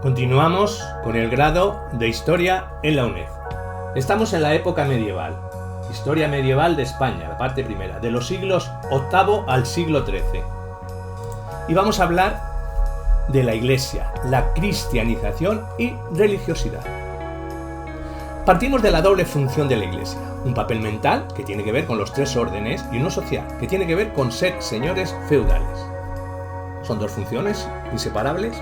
Continuamos con el grado de Historia en la UNED. Estamos en la época medieval, Historia medieval de España, la parte primera, de los siglos VIII al siglo XIII. Y vamos a hablar de la Iglesia, la cristianización y religiosidad. Partimos de la doble función de la Iglesia, un papel mental que tiene que ver con los tres órdenes y uno social, que tiene que ver con ser señores feudales. ¿Son dos funciones inseparables?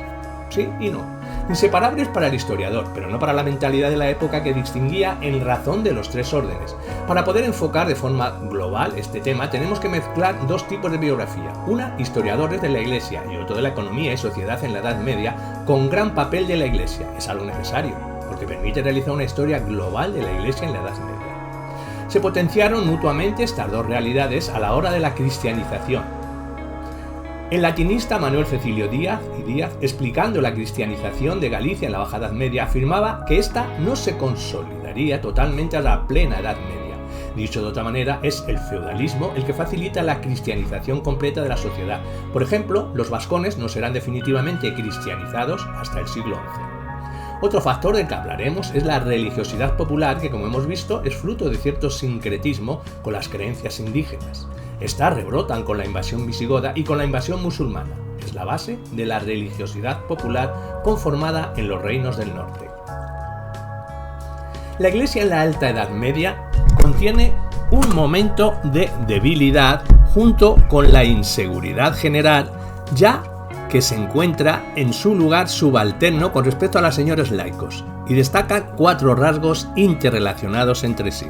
Sí y no. Inseparables para el historiador, pero no para la mentalidad de la época que distinguía en razón de los tres órdenes. Para poder enfocar de forma global este tema, tenemos que mezclar dos tipos de biografía. Una, historiadores de la Iglesia, y otro de la economía y sociedad en la Edad Media, con gran papel de la Iglesia. Es algo necesario, porque permite realizar una historia global de la Iglesia en la Edad Media. Se potenciaron mutuamente estas dos realidades a la hora de la cristianización. El latinista Manuel Cecilio Díaz, explicando la cristianización de Galicia en la Baja Edad Media, afirmaba que ésta no se consolidaría totalmente a la plena Edad Media. Dicho de otra manera, es el feudalismo el que facilita la cristianización completa de la sociedad. Por ejemplo, los vascones no serán definitivamente cristianizados hasta el siglo XI. Otro factor del que hablaremos es la religiosidad popular, que como hemos visto es fruto de cierto sincretismo con las creencias indígenas. Estas rebrotan con la invasión visigoda y con la invasión musulmana. Es la base de la religiosidad popular conformada en los reinos del norte. La Iglesia en la Alta Edad Media contiene un momento de debilidad junto con la inseguridad general, ya que se encuentra en su lugar subalterno con respecto a los señores laicos, y destaca cuatro rasgos interrelacionados entre sí.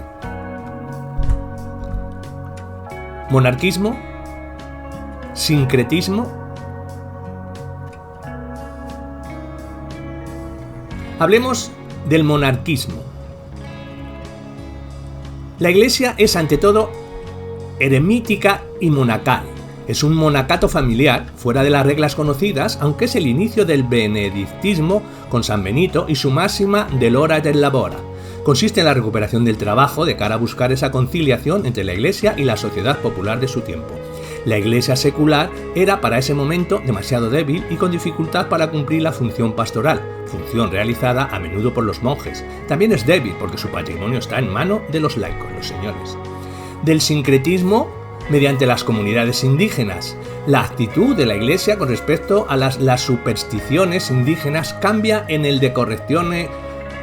Monarquismo, sincretismo. Hablemos del monarquismo. La Iglesia es ante todo eremítica y monacal. Es un monacato familiar, fuera de las reglas conocidas, aunque es el inicio del benedictismo con San Benito y su máxima del ora et labora. Consiste en la recuperación del trabajo de cara a buscar esa conciliación entre la Iglesia y la sociedad popular de su tiempo. La Iglesia secular era para ese momento demasiado débil y con dificultad para cumplir la función pastoral, función realizada a menudo por los monjes. También es débil porque su patrimonio está en mano de los laicos, los señores. Del sincretismo, mediante las comunidades indígenas. La actitud de la Iglesia con respecto a las supersticiones indígenas cambia en el de correctione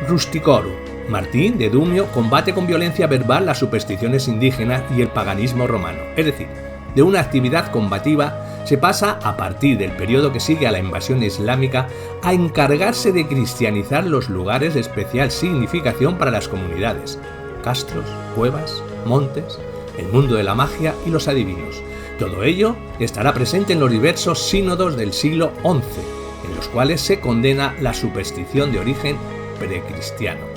rusticorum. Martín de Dumio combate con violencia verbal las supersticiones indígenas y el paganismo romano. Es decir, de una actividad combativa se pasa, a partir del periodo que sigue a la invasión islámica, a encargarse de cristianizar los lugares de especial significación para las comunidades: castros, cuevas, montes, el mundo de la magia y los adivinos. Todo ello estará presente en los diversos sínodos del siglo XI, en los cuales se condena la superstición de origen precristiano.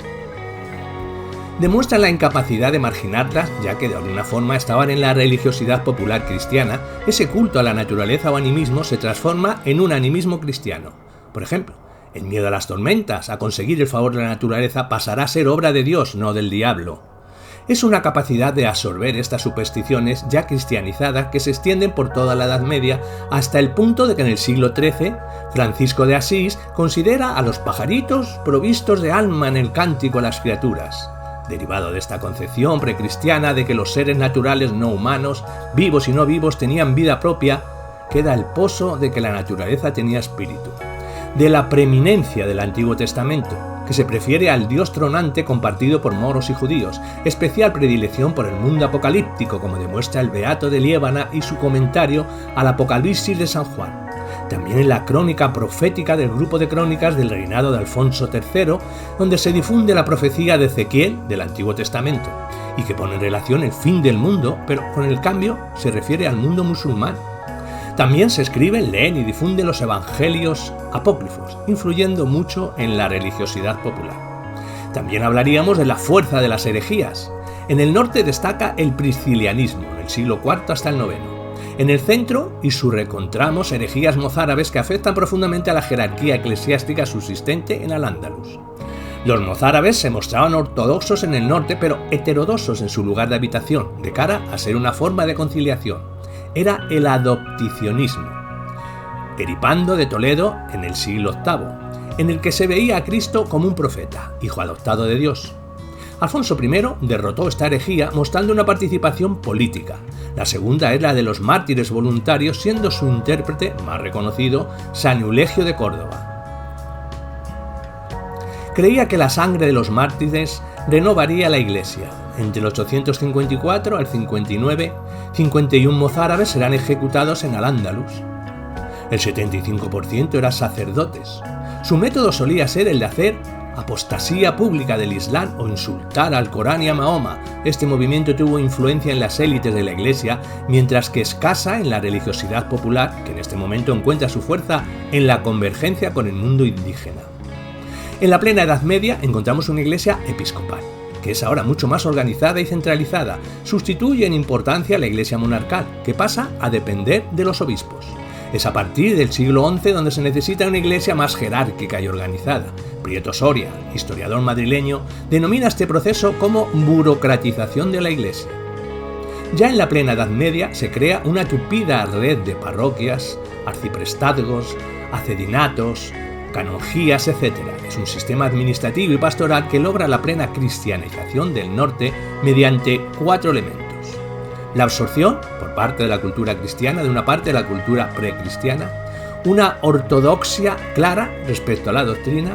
Demuestran la incapacidad de marginarlas, ya que de alguna forma estaban en la religiosidad popular cristiana. Ese culto a la naturaleza o animismo se transforma en un animismo cristiano. Por ejemplo, el miedo a las tormentas, a conseguir el favor de la naturaleza, pasará a ser obra de Dios, no del diablo. Es una capacidad de absorber estas supersticiones ya cristianizadas que se extienden por toda la Edad Media hasta el punto de que en el siglo XIII Francisco de Asís considera a los pajaritos provistos de alma en el cántico a las criaturas. Derivado de esta concepción precristiana de que los seres naturales no humanos, vivos y no vivos, tenían vida propia, queda el pozo de que la naturaleza tenía espíritu. De la preeminencia del Antiguo Testamento, que se prefiere al Dios tronante compartido por moros y judíos, especial predilección por el mundo apocalíptico, como demuestra el Beato de Liébana y su comentario al Apocalipsis de San Juan. También en la crónica profética del grupo de crónicas del reinado de Alfonso III, donde se difunde la profecía de Ezequiel del Antiguo Testamento, y que pone en relación el fin del mundo, pero con el cambio se refiere al mundo musulmán. También se escriben, leen y difunden los evangelios apócrifos, influyendo mucho en la religiosidad popular. También hablaríamos de la fuerza de las herejías. En el norte destaca el priscilianismo, en el siglo IV hasta el IX. En el centro y sur encontramos herejías mozárabes que afectan profundamente a la jerarquía eclesiástica subsistente en Al-Ándalus. Los mozárabes se mostraban ortodoxos en el norte, pero heterodoxos en su lugar de habitación, de cara a ser una forma de conciliación. Era el adopticionismo. Eripando de Toledo en el siglo VIII. en el que se veía a Cristo como un profeta, hijo adoptado de Dios. Alfonso I derrotó esta herejía mostrando una participación política. La segunda es la de los mártires voluntarios, siendo su intérprete más reconocido San Eulegio de Córdoba. Creía que la sangre de los mártires renovaría la Iglesia. Entre el 854 al 59, 51 mozárabes serán ejecutados en Al-Ándalus. El 75% eran sacerdotes. Su método solía ser el de hacer apostasía pública del Islam o insultar al Corán y a Mahoma. Este movimiento tuvo influencia en las élites de la Iglesia, mientras que escasa en la religiosidad popular, que en este momento encuentra su fuerza en la convergencia con el mundo indígena. En la plena Edad Media encontramos una iglesia episcopal, que es ahora mucho más organizada y centralizada. Sustituye en importancia a la iglesia monarcal, que pasa a depender de los obispos. Es a partir del siglo XI donde se necesita una iglesia más jerárquica y organizada. Prieto Soria, historiador madrileño, denomina este proceso como burocratización de la iglesia. Ya en la plena Edad Media se crea una tupida red de parroquias, arciprestazgos, acedinatos, canonjías, etc. Es un sistema administrativo y pastoral que logra la plena cristianización del norte mediante 4 elementos. La absorción, por parte de la cultura cristiana, de una parte de la cultura precristiana, una ortodoxia clara respecto a la doctrina,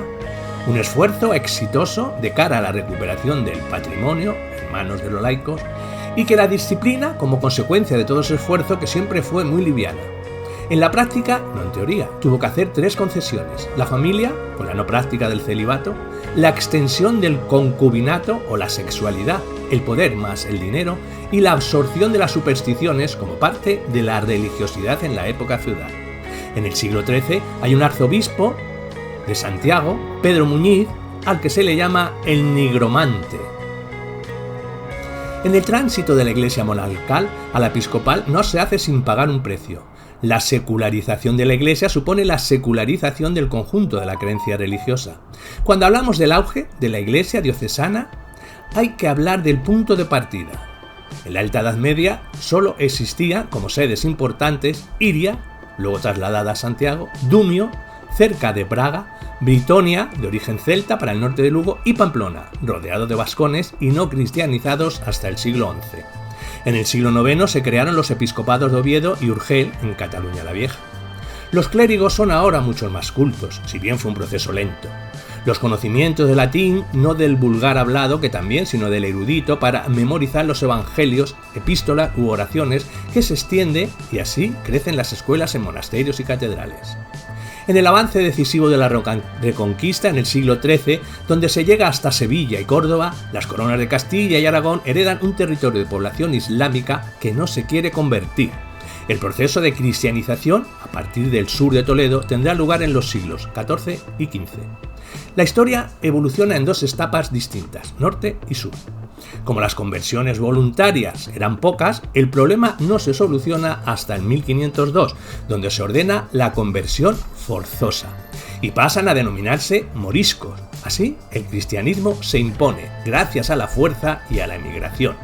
un esfuerzo exitoso de cara a la recuperación del patrimonio en manos de los laicos, y que la disciplina, como consecuencia de todo ese esfuerzo, que siempre fue muy liviana. En la práctica, no en teoría, tuvo que hacer 3 concesiones: la familia, con la no práctica del celibato, la extensión del concubinato o la sexualidad, el poder más el dinero, y la absorción de las supersticiones como parte de la religiosidad en la época feudal. En el siglo XIII hay un arzobispo de Santiago, Pedro Muñiz, al que se le llama el nigromante. En el tránsito de la iglesia monarcal a la episcopal no se hace sin pagar un precio. La secularización de la Iglesia supone la secularización del conjunto de la creencia religiosa. Cuando hablamos del auge de la Iglesia diocesana, hay que hablar del punto de partida. En la Alta Edad Media solo existía como sedes importantes Iria, luego trasladada a Santiago, Dumio, cerca de Praga, Britonia, de origen celta para el norte de Lugo, y Pamplona, rodeado de vascones y no cristianizados hasta el siglo XI. En el siglo IX se crearon los episcopados de Oviedo y Urgel en Cataluña la Vieja. Los clérigos son ahora mucho más cultos, si bien fue un proceso lento. Los conocimientos de latín, no del vulgar hablado, que también, sino del erudito, para memorizar los evangelios, epístolas u oraciones, que se extiende y así crecen las escuelas en monasterios y catedrales. En el avance decisivo de la Reconquista en el siglo XIII, donde se llega hasta Sevilla y Córdoba, las coronas de Castilla y Aragón heredan un territorio de población islámica que no se quiere convertir. El proceso de cristianización, a partir del sur de Toledo, tendrá lugar en los siglos XIV y XV. La historia evoluciona en 2 etapas distintas, norte y sur. Como las conversiones voluntarias eran pocas, el problema no se soluciona hasta el 1502, donde se ordena la conversión forzosa, y pasan a denominarse moriscos. Así, el cristianismo se impone, gracias a la fuerza y a la emigración.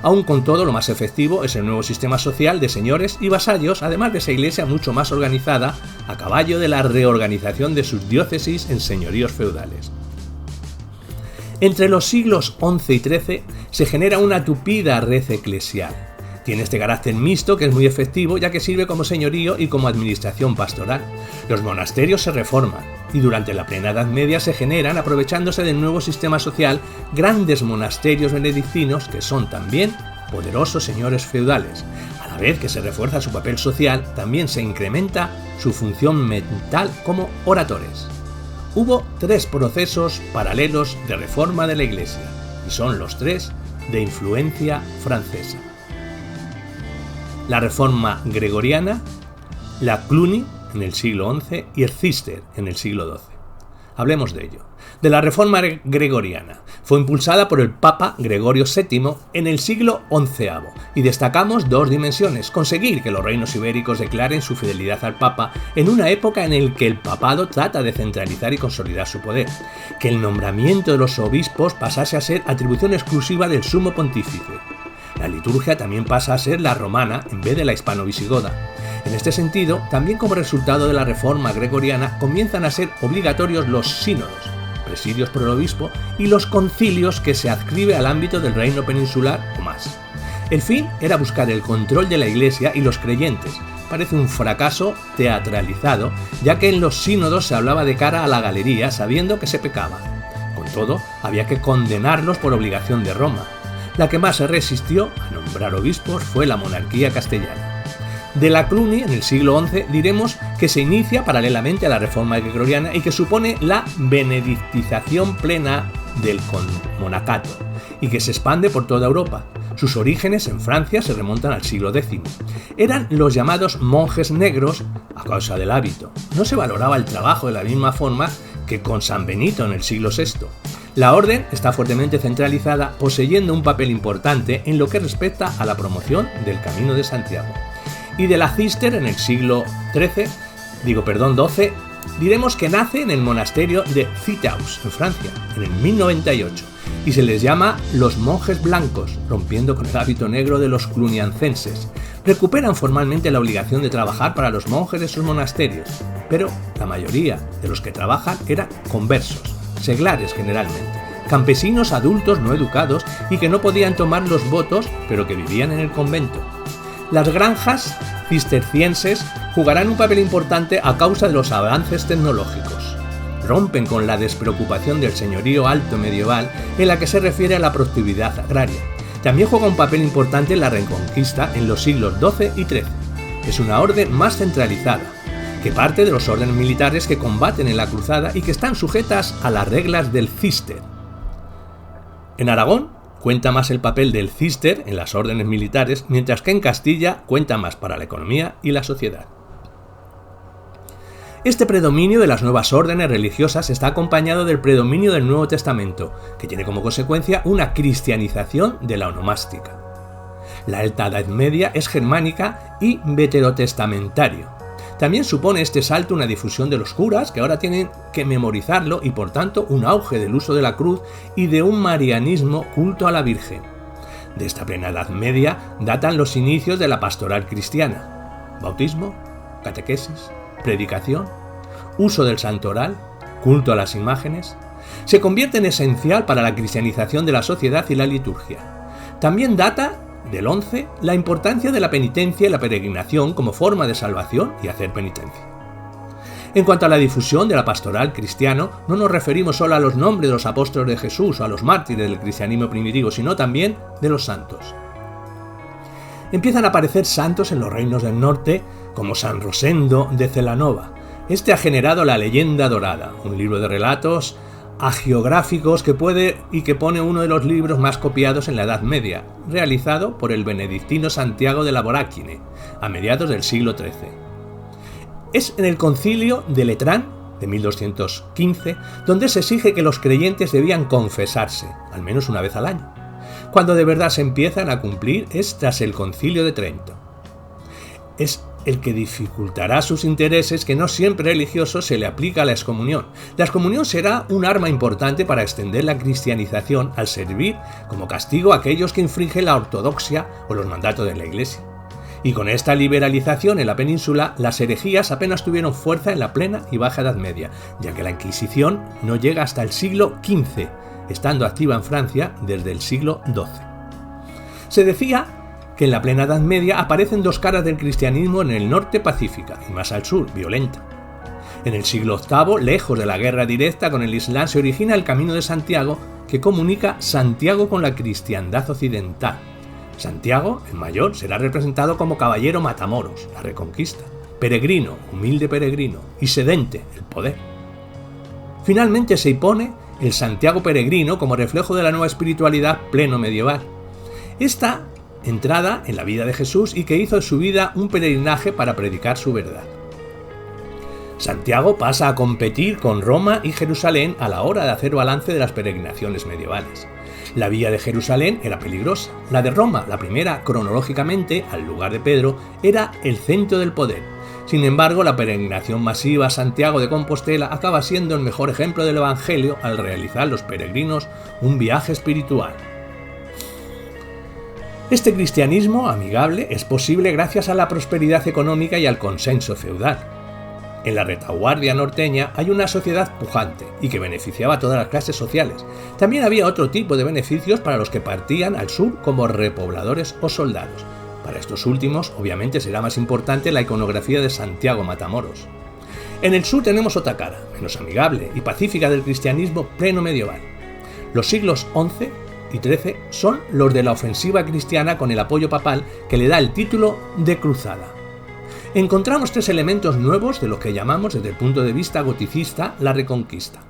Aún con todo, lo más efectivo es el nuevo sistema social de señores y vasallos, además de esa iglesia mucho más organizada, a caballo de la reorganización de sus diócesis en señoríos feudales. Entre los siglos XI y XIII se genera una tupida red eclesial. Tiene este carácter mixto que es muy efectivo, ya que sirve como señorío y como administración pastoral. Los monasterios se reforman y durante la plena Edad Media se generan, aprovechándose del nuevo sistema social, grandes monasterios benedictinos que son también poderosos señores feudales. A la vez que se refuerza su papel social, también se incrementa su función mental como oradores. Hubo 3 procesos paralelos de reforma de la Iglesia, y son los 3 de influencia francesa: la Reforma Gregoriana, la Cluny en el siglo XI y el Cister en el siglo XII. Hablemos de ello. De la Reforma Gregoriana. Fue impulsada por el Papa Gregorio VII en el siglo XI y destacamos 2 dimensiones: conseguir que los reinos ibéricos declaren su fidelidad al Papa en una época en la que el papado trata de centralizar y consolidar su poder, que el nombramiento de los obispos pasase a ser atribución exclusiva del sumo pontífice. La liturgia también pasa a ser la romana en vez de la hispano-visigoda. En este sentido, también como resultado de la reforma gregoriana, comienzan a ser obligatorios los sínodos, presidios por el obispo, y los concilios que se adscribe al ámbito del reino peninsular o más. El fin era buscar el control de la Iglesia y los creyentes. Parece un fracaso teatralizado, ya que en los sínodos se hablaba de cara a la galería sabiendo que se pecaba. Con todo, había que condenarlos por obligación de Roma. La que más se resistió a nombrar obispos fue la monarquía castellana. De la Cluny, en el siglo XI, diremos que se inicia paralelamente a la reforma gregoriana y que supone la benedictización plena del monacato y que se expande por toda Europa. Sus orígenes en Francia se remontan al siglo X. Eran los llamados monjes negros a causa del hábito. No se valoraba el trabajo de la misma forma que con San Benito en el siglo VI. La orden está fuertemente centralizada, poseyendo un papel importante en lo que respecta a la promoción del Camino de Santiago. Y de la Cister en el siglo XII, diremos que nace en el monasterio de Citeaux, en Francia, en el 1098, y se les llama los monjes blancos, rompiendo con el hábito negro de los cluniacenses. Recuperan formalmente la obligación de trabajar para los monjes de sus monasterios, pero la mayoría de los que trabajan eran conversos, seglares generalmente, campesinos adultos no educados y que no podían tomar los votos, pero que vivían en el convento. Las granjas cistercienses jugarán un papel importante a causa de los avances tecnológicos. Rompen con la despreocupación del señorío alto medieval en la que se refiere a la productividad agraria. También juega un papel importante en la Reconquista en los siglos XII y XIII. Es una orden más centralizada, que parte de los órdenes militares que combaten en la cruzada y que están sujetas a las reglas del cister. En Aragón cuenta más el papel del cister en las órdenes militares, mientras que en Castilla cuenta más para la economía y la sociedad. Este predominio de las nuevas órdenes religiosas está acompañado del predominio del Nuevo Testamento, que tiene como consecuencia una cristianización de la onomástica. La Alta Edad Media es germánica y veterotestamentario. También supone este salto una difusión de los curas, que ahora tienen que memorizarlo, y por tanto un auge del uso de la cruz y de un marianismo culto a la Virgen. De esta plena Edad Media datan los inicios de la pastoral cristiana: bautismo, catequesis, predicación, uso del santoral, culto a las imágenes. Se convierte en esencial para la cristianización de la sociedad y la liturgia. También data del 11 la importancia de la penitencia y la peregrinación como forma de salvación y hacer penitencia. En cuanto a la difusión de la pastoral cristiano, no nos referimos solo a los nombres de los apóstoles de Jesús o a los mártires del cristianismo primitivo, sino también de los santos. Empiezan a aparecer santos en los reinos del norte, como San Rosendo de Celanova. Este ha generado la Leyenda Dorada, un libro de relatos hagiográficos que pone uno de los libros más copiados en la Edad Media, realizado por el benedictino Santiago de la Voráquine, a mediados del siglo XIII. Es en el concilio de Letrán, de 1215, donde se exige que los creyentes debían confesarse, al menos una vez al año. Cuando de verdad se empiezan a cumplir es tras el concilio de Trento. Es el que dificultará sus intereses que no siempre religiosos se le aplica la excomunión. La excomunión será un arma importante para extender la cristianización al servir como castigo a aquellos que infringen la ortodoxia o los mandatos de la Iglesia. Y con esta liberalización en la península, las herejías apenas tuvieron fuerza en la plena y baja Edad Media, ya que la Inquisición no llega hasta el siglo XV, estando activa en Francia desde el siglo XII. Se decía que en la plena Edad Media aparecen dos caras del cristianismo en el norte pacífica y más al sur, violenta. En el siglo VIII, lejos de la guerra directa con el Islam, se origina el Camino de Santiago, que comunica Santiago con la cristiandad occidental. Santiago, el mayor, será representado como caballero matamoros, la Reconquista, peregrino, humilde peregrino, y sedente, el poder. Finalmente se impone el Santiago peregrino como reflejo de la nueva espiritualidad pleno medieval. Esta entrada en la vida de Jesús y que hizo de su vida un peregrinaje para predicar su verdad. Santiago pasa a competir con Roma y Jerusalén a la hora de hacer balance de las peregrinaciones medievales. La vía de Jerusalén era peligrosa. La de Roma, la primera cronológicamente, al lugar de Pedro, era el centro del poder. Sin embargo, la peregrinación masiva a Santiago de Compostela acaba siendo el mejor ejemplo del Evangelio al realizar los peregrinos un viaje espiritual. Este cristianismo amigable es posible gracias a la prosperidad económica y al consenso feudal. En la retaguardia norteña hay una sociedad pujante y que beneficiaba a todas las clases sociales. También había otro tipo de beneficios para los que partían al sur como repobladores o soldados. Para estos últimos, obviamente, será más importante la iconografía de Santiago Matamoros. En el sur tenemos otra cara, menos amigable y pacífica del cristianismo pleno medieval. Los siglos XI y XIII son los de la ofensiva cristiana con el apoyo papal que le da el título de cruzada. Encontramos tres elementos nuevos de lo que llamamos desde el punto de vista goticista la Reconquista: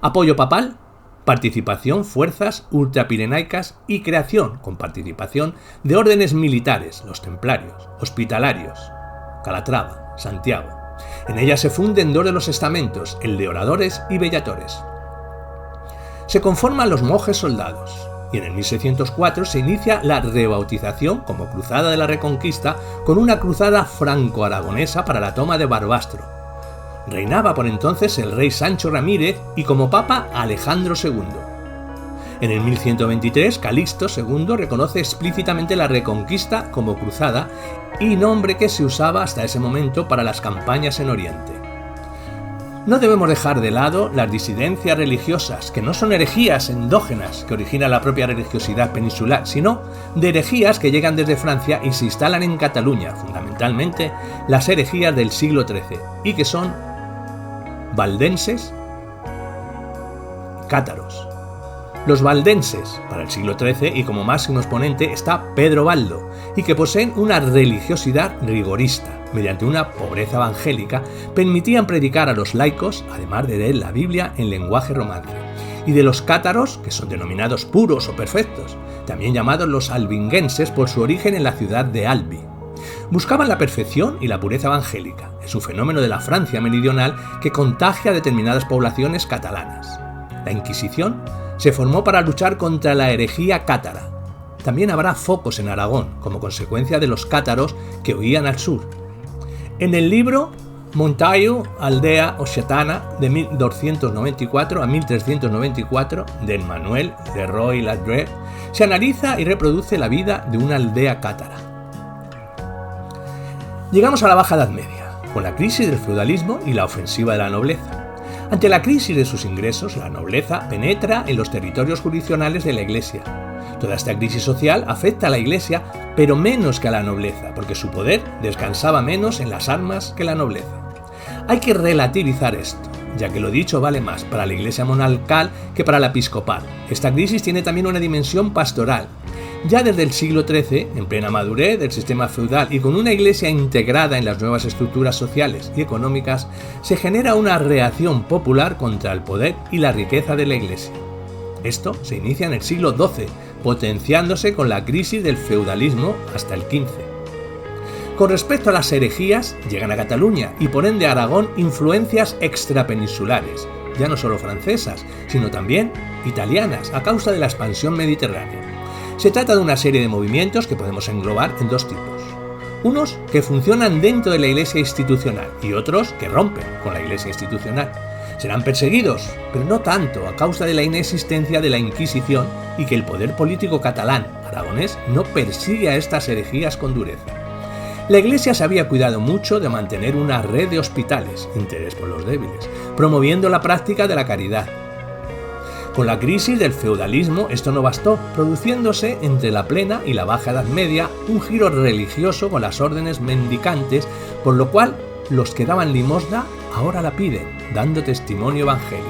apoyo papal, participación, fuerzas ultrapirenaicas y creación, con participación, de órdenes militares, los templarios, hospitalarios, Calatrava, Santiago. En ellas se funden dos de los estamentos, el de oradores y bellatores. Se conforman los monjes soldados, y en el 1604 se inicia la rebautización como Cruzada de la Reconquista con una cruzada franco-aragonesa para la toma de Barbastro. Reinaba por entonces el rey Sancho Ramírez y como papa Alejandro II. En el 1123 Calixto II reconoce explícitamente la Reconquista como cruzada y nombre que se usaba hasta ese momento para las campañas en Oriente. No debemos dejar de lado las disidencias religiosas, que no son herejías endógenas que origina la propia religiosidad peninsular, sino de herejías que llegan desde Francia y se instalan en Cataluña, fundamentalmente las herejías del siglo XIII, y que son valdenses y cátaros. Los valdenses, para el siglo XIII, y como máximo exponente está Pedro Baldo, y que poseen una religiosidad rigorista. Mediante una pobreza evangélica, permitían predicar a los laicos, además de leer la Biblia en lenguaje romance. Y de los cátaros, que son denominados puros o perfectos, también llamados los albinguenses por su origen en la ciudad de Albi. Buscaban la perfección y la pureza evangélica. Es un fenómeno de la Francia meridional que contagia a determinadas poblaciones catalanas. La Inquisición se formó para luchar contra la herejía cátara. También habrá focos en Aragón, como consecuencia de los cátaros que huían al sur. En el libro Montayu, Aldea Occitana, de 1294 a 1394, de Emmanuel de Roy Ladreux, se analiza y reproduce la vida de una aldea cátara. Llegamos a la Baja Edad Media, con la crisis del feudalismo y la ofensiva de la nobleza. Ante la crisis de sus ingresos, la nobleza penetra en los territorios jurisdiccionales de la Iglesia. Toda esta crisis social afecta a la Iglesia, pero menos que a la nobleza, porque su poder descansaba menos en las armas que la nobleza. Hay que relativizar esto, ya que lo dicho vale más para la Iglesia monarcal que para la episcopal. Esta crisis tiene también una dimensión pastoral. Ya desde el siglo XIII, en plena madurez del sistema feudal y con una Iglesia integrada en las nuevas estructuras sociales y económicas, se genera una reacción popular contra el poder y la riqueza de la Iglesia. Esto se inicia en el siglo XII, potenciándose con la crisis del feudalismo hasta el XV. Con respecto a las herejías, llegan a Cataluña y por ende a Aragón influencias extrapeninsulares, ya no solo francesas, sino también italianas, a causa de la expansión mediterránea. Se trata de una serie de movimientos que podemos englobar en dos tipos. Unos que funcionan dentro de la Iglesia institucional y otros que rompen con la Iglesia institucional. Serán perseguidos, pero no tanto a causa de la inexistencia de la Inquisición y que el poder político catalán, aragonés, no persigue a estas herejías con dureza. La Iglesia se había cuidado mucho de mantener una red de hospitales, interés por los débiles, promoviendo la práctica de la caridad. Con la crisis del feudalismo esto no bastó, produciéndose entre la plena y la Baja Edad Media un giro religioso con las órdenes mendicantes, por lo cual los que daban limosna ahora la piden, dando testimonio evangélico.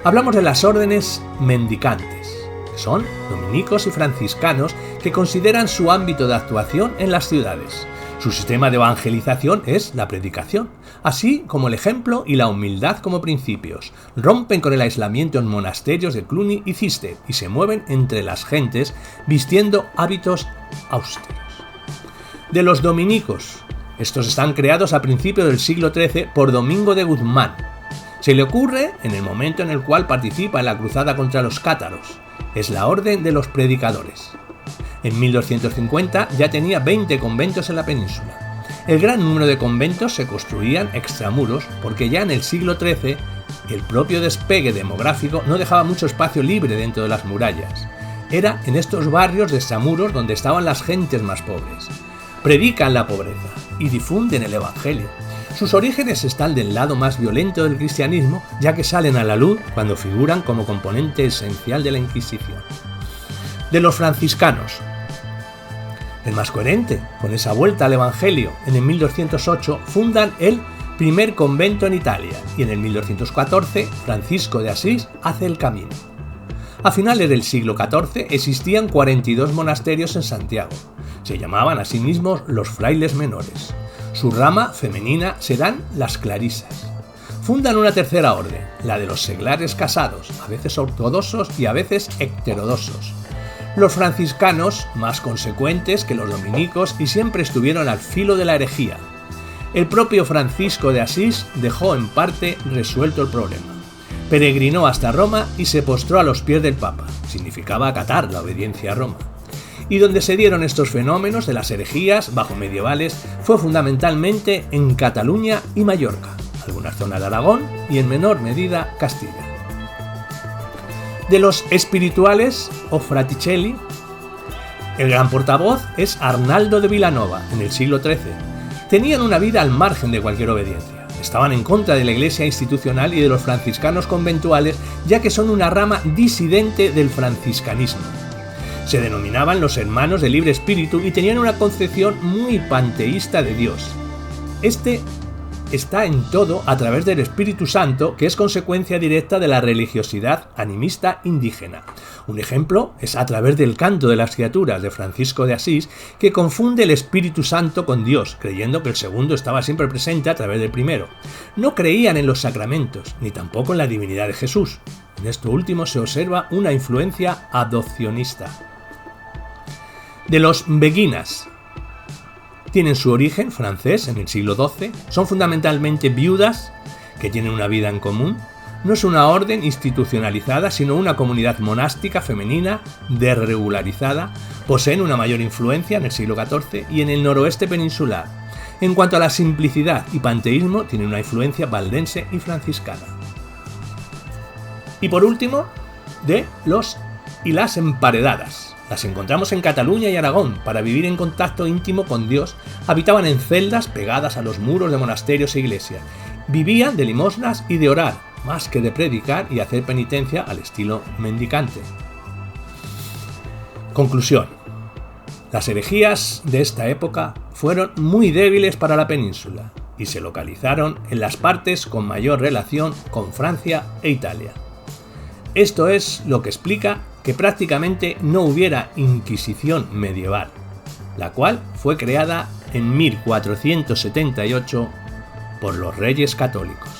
Hablamos de las órdenes mendicantes, que son dominicos y franciscanos que consideran su ámbito de actuación en las ciudades. Su sistema de evangelización es la predicación, así como el ejemplo y la humildad como principios. Rompen con el aislamiento en monasterios de Cluny y Císter y se mueven entre las gentes vistiendo hábitos austeros. De los dominicos, estos están creados a principios del siglo XIII por Domingo de Guzmán. Se le ocurre en el momento en el cual participa en la cruzada contra los cátaros. Es la orden de los predicadores. En 1250 ya tenía 20 conventos en la península. El gran número de conventos se construían extramuros porque ya en el siglo XIII el propio despegue demográfico no dejaba mucho espacio libre dentro de las murallas. era en estos barrios de extramuros donde estaban las gentes más pobres. Predican la pobreza y difunden el Evangelio. Sus orígenes están del lado más violento del cristianismo, ya que salen a la luz cuando figuran como componente esencial de la Inquisición. De los franciscanos. El más coherente, con esa vuelta al Evangelio, en el 1208 fundan el primer convento en Italia y en el 1214 Francisco de Asís hace el camino. A finales del siglo XIV existían 42 monasterios en Santiago. Se llamaban a sí mismos los frailes menores. Su rama femenina serán las clarisas. Fundan una tercera orden, la de los seglares casados, a veces ortodoxos y a veces heterodoxos. Los franciscanos, más consecuentes que los dominicos y siempre estuvieron al filo de la herejía. El propio Francisco de Asís dejó en parte resuelto el problema. Peregrinó hasta Roma y se postró a los pies del Papa. Significaba acatar la obediencia a Roma. Y donde se dieron estos fenómenos de las herejías bajo medievales fue fundamentalmente en Cataluña y Mallorca, algunas zonas de Aragón y en menor medida Castilla. De los espirituales o fraticelli, el gran portavoz es Arnaldo de Vilanova, en el siglo XIII. Tenían una vida al margen de cualquier obediencia. Estaban en contra de la iglesia institucional y de los franciscanos conventuales, ya que son una rama disidente del franciscanismo. Se denominaban los hermanos del libre espíritu y tenían una concepción muy panteísta de Dios. Este está en todo a través del Espíritu Santo, que es consecuencia directa de la religiosidad animista indígena. Un ejemplo es a través del canto de las criaturas de Francisco de Asís, que confunde el Espíritu Santo con Dios, creyendo que el segundo estaba siempre presente a través del primero. No creían en los sacramentos, ni tampoco en la divinidad de Jesús. En esto último se observa una influencia adopcionista. De los beguinas. Tienen su origen francés en el siglo XII, son fundamentalmente viudas que tienen una vida en común. No es una orden institucionalizada, sino una comunidad monástica femenina desregularizada. Poseen una mayor influencia en el siglo XIV y en el noroeste peninsular. En cuanto a la simplicidad y panteísmo, tienen una influencia valdense y franciscana. Y por último, de los y las emparedadas. Las encontramos en Cataluña y Aragón. Para vivir en contacto íntimo con Dios, habitaban en celdas pegadas a los muros de monasterios e iglesias. Vivían de limosnas y de orar, más que de predicar y hacer penitencia al estilo mendicante. Conclusión. Las herejías de esta época fueron muy débiles para la península y se localizaron en las partes con mayor relación con Francia e Italia. Esto es lo que explica que prácticamente no hubiera Inquisición medieval, la cual fue creada en 1478 por los Reyes Católicos.